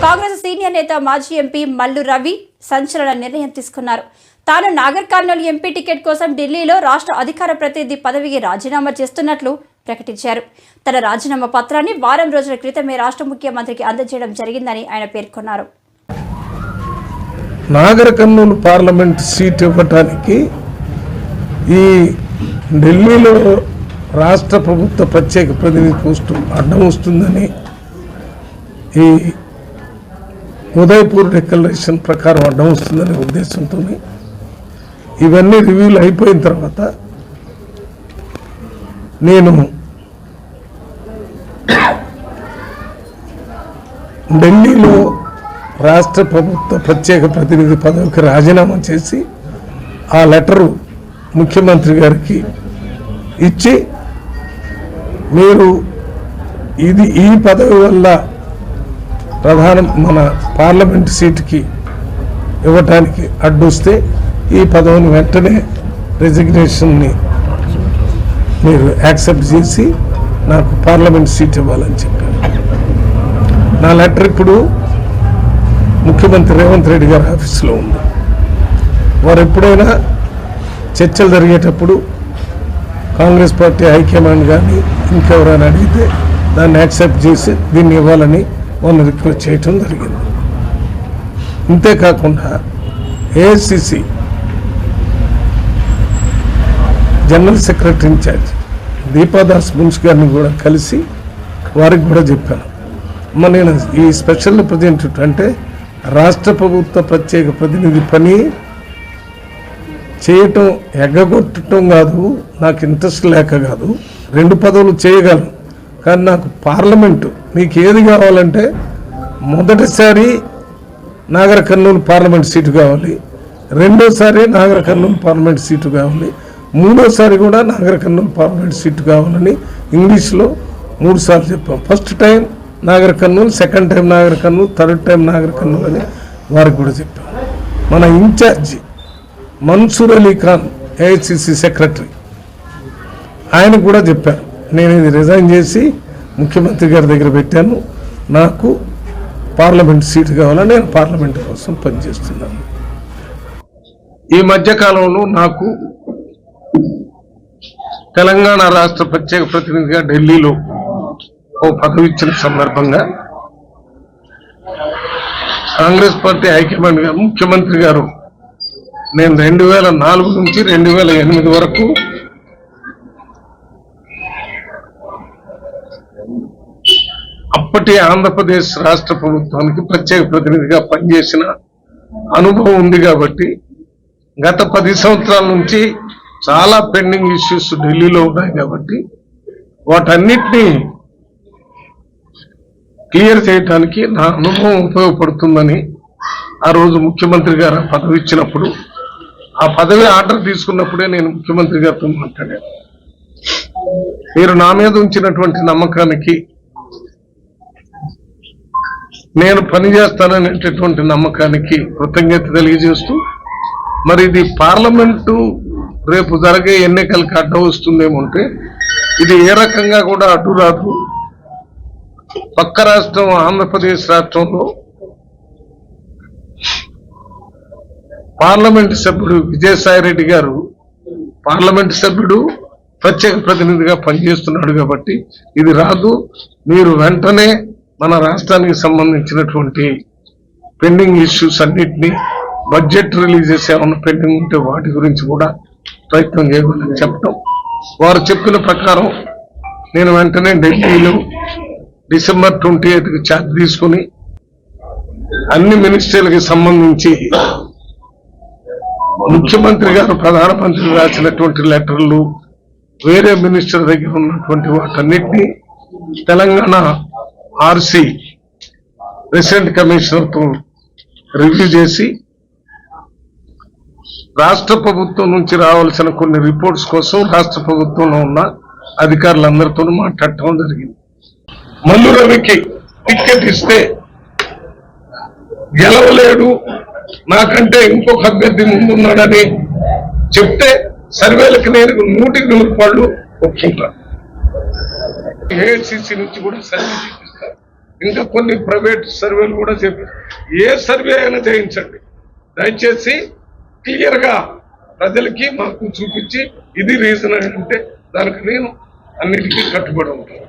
Congress senior నేత మాజీ MP Mallu Ravi సంచలన నిర్ణయం తీసుకున్నారు. తాను నాగర్ కర్నూలు ఎంపీ టికెట్ కోసం ఢిల్లీలో రాష్ట్ర అధికార ప్రతినిధి పదవికి రాజీనామా చేస్తున్నట్లు ప్రకటించారు. తన రాజీనామా పత్రాన్ని వారం రోజుల క్రితమే రాష్ట్ర ముఖ్యమంత్రికి అందజేయడం జరిగిందని ఆయన పేర్కొన్నారు. నాగర్ కర్నూలు పార్లమెంట్ సీట్ ఇవ్వటానికి ఈ ఢిల్లీలో రాష్ట్ర ప్రభుత్వ ప్రత్యేక ప్రతినిధి పోస్టు అడ్డం వస్తుందని ఈ ఉదయపూర్ డిక్లరేషన్ ప్రకారం అడ్డం వస్తుందనే ఉద్దేశంతో ఇవన్నీ రివ్యూలు అయిపోయిన తర్వాత నేను ఢిల్లీలో రాష్ట్ర ప్రభుత్వ ప్రత్యేక ప్రతినిధి పదవికి రాజీనామా చేసి ఆ లెటరు ముఖ్యమంత్రి గారికి ఇచ్చి మీరు ఈ పదవి వల్ల మన పార్లమెంట్ సీటుకి ఇవ్వటానికి అడ్డొస్తే ఈ పదవిని వెంటనే రెసిగ్నేషన్ని మీరు యాక్సెప్ట్ చేసి నాకు పార్లమెంట్ సీట్ ఇవ్వాలని చెప్పారు. నా లెటర్ ఇప్పుడు ముఖ్యమంత్రి రేవంత్ రెడ్డి గారి ఆఫీసులో ఉంది. వారు ఎప్పుడైనా చర్చలు జరిగేటప్పుడు కాంగ్రెస్ పార్టీ హైకమాండ్ కానీ ఇంకెవరైనా అడిగితే దాన్ని యాక్సెప్ట్ చేసి దీన్ని ఇవ్వాలని వాళ్ళు రిక్వెస్ట్ చేయటం జరిగింది. ఇంతేకాకుండా AICC general secretary in charge Deepa Das Munshi గారిని కూడా కలిసి వారికి కూడా చెప్పాను. నేను ఈ స్పెషల్ రిప్రజెంటేటివ్ అంటే రాష్ట్ర ప్రభుత్వ ప్రత్యేక ప్రతినిధి పని చేయటం ఎగ్గొట్టడం కాదు, నాకు ఇంట్రెస్ట్ లేక కాదు, 2 పదవులు చేయగలను. కానీ నాకు పార్లమెంటు మీకు ఏది కావాలంటే మొదటిసారి నాగర్ కర్నూలు పార్లమెంట్ సీటు కావాలి, రెండోసారి నాగర్ కర్నూలు పార్లమెంట్ సీటు కావాలి, మూడోసారి కూడా నాగర్ కర్నూలు పార్లమెంట్ సీటు కావాలని ఇంగ్లీష్లో 3 సార్లు చెప్పాం. First time Nagar Kurnool, second time Nagar Kurnool, third time Nagar Kurnool అని వారికి కూడా చెప్పాం. మన incharge Mansoor Ali Khan AICC secretary ఆయనకు కూడా చెప్పాను, నేను ఇది రిజైన్ చేసి ముఖ్యమంత్రి గారి దగ్గర పెట్టాను, నాకు పార్లమెంట్ సీటు కావాలని నేను పార్లమెంట్ కోసం పనిచేస్తున్నాను. ఈ మధ్యకాలంలో నాకు తెలంగాణ రాష్ట్ర ప్రత్యేక ప్రతినిధిగా ఢిల్లీలో ఓ పదవి ఇచ్చిన సందర్భంగా కాంగ్రెస్ పార్టీ హైకమాండ్ గారు, ముఖ్యమంత్రి గారు నేను 2004 నుంచి 2008 వరకు అప్పటి ఆంధ్రప్రదేశ్ రాష్ట్ర ప్రభుత్వానికి ప్రత్యేక ప్రతినిధిగా పనిచేసిన అనుభవం ఉంది. కాబట్టి గత 10 సంవత్సరాల నుంచి చాలా పెండింగ్ ఇష్యూస్ ఢిల్లీలో ఉన్నాయి. కాబట్టి వాటన్నిటినీ క్లియర్ చేయడానికి నా అనుభవం ఉపయోగపడుతుందని ఆ రోజు ముఖ్యమంత్రి గారు పదవి ఇచ్చినప్పుడు, ఆ పదవి ఆర్డర్ తీసుకున్నప్పుడే నేను ముఖ్యమంత్రి గారితో మాట్లాడాను. మీరు నా మీద ఉంచినటువంటి నమ్మకానికి, నేను పనిచేస్తాననేటటువంటి నమ్మకానికి కృతజ్ఞత తెలియజేస్తూ, మరి ఇది పార్లమెంటు రేపు జరిగే ఎన్నికలకు అడ్డం వస్తుందేమో అంటే ఇది ఏ రకంగా కూడా అడ్డు రాదు. పక్క రాష్ట్రం ఆంధ్రప్రదేశ్ రాష్ట్రంలో పార్లమెంటు సభ్యుడు విజయసాయి రెడ్డి గారు పార్లమెంటు సభ్యుడు ప్రత్యేక ప్రతినిధిగా పనిచేస్తున్నాడు. కాబట్టి ఇది రాదు. మీరు వెంటనే మన రాష్ట్రానికి సంబంధించినటువంటి పెండింగ్ ఇష్యూస్ అన్నిటినీ, బడ్జెట్ రిలీజెస్ ఏమన్నా పెండింగ్ ఉంటే వాటి గురించి కూడా ప్రయత్నం చేయగలని చెప్పడం, వారు చెప్పిన ప్రకారం నేను వెంటనే ఢిల్లీలో డిసెంబర్ 28కి ఛార్జ్ తీసుకుని అన్ని మినిస్ట్రీలకు సంబంధించి ముఖ్యమంత్రి గారు ప్రధానమంత్రి రాసినటువంటి లెటర్లు, వేరే మినిస్టర్ దగ్గర ఉన్నటువంటి వాటన్నిటినీ తెలంగాణ ఆర్సీ రెసిడెంట్ కమిషనర్తో రివ్యూ చేసి రాష్ట్ర ప్రభుత్వం నుంచి రావాల్సిన కొన్ని రిపోర్ట్స్ కోసం రాష్ట్ర ప్రభుత్వంలో ఉన్న అధికారులందరితో మాట్లాడటం జరిగింది. మల్లు రవికి టికెట్ ఇస్తే గెలవలేడు, నాకంటే ఇంకొక అభ్యర్థి ముందున్నాడని చెప్తే సర్వేలకు నేను 100% ఒప్పుకుంటాను. ఏఐసిసి నుంచి కూడా సర్వే చేపిస్తాను. ఇంకా కొన్ని ప్రైవేట్ సర్వేలు కూడా చెప్పారు. ఏ సర్వే అయినా చేయించండి, దయచేసి క్లియర్గా ప్రజలకి మాకు చూపించి ఇది రీజన్ అంటే దానికి నేను అన్నిటికీ కట్టుబడి ఉంటాను.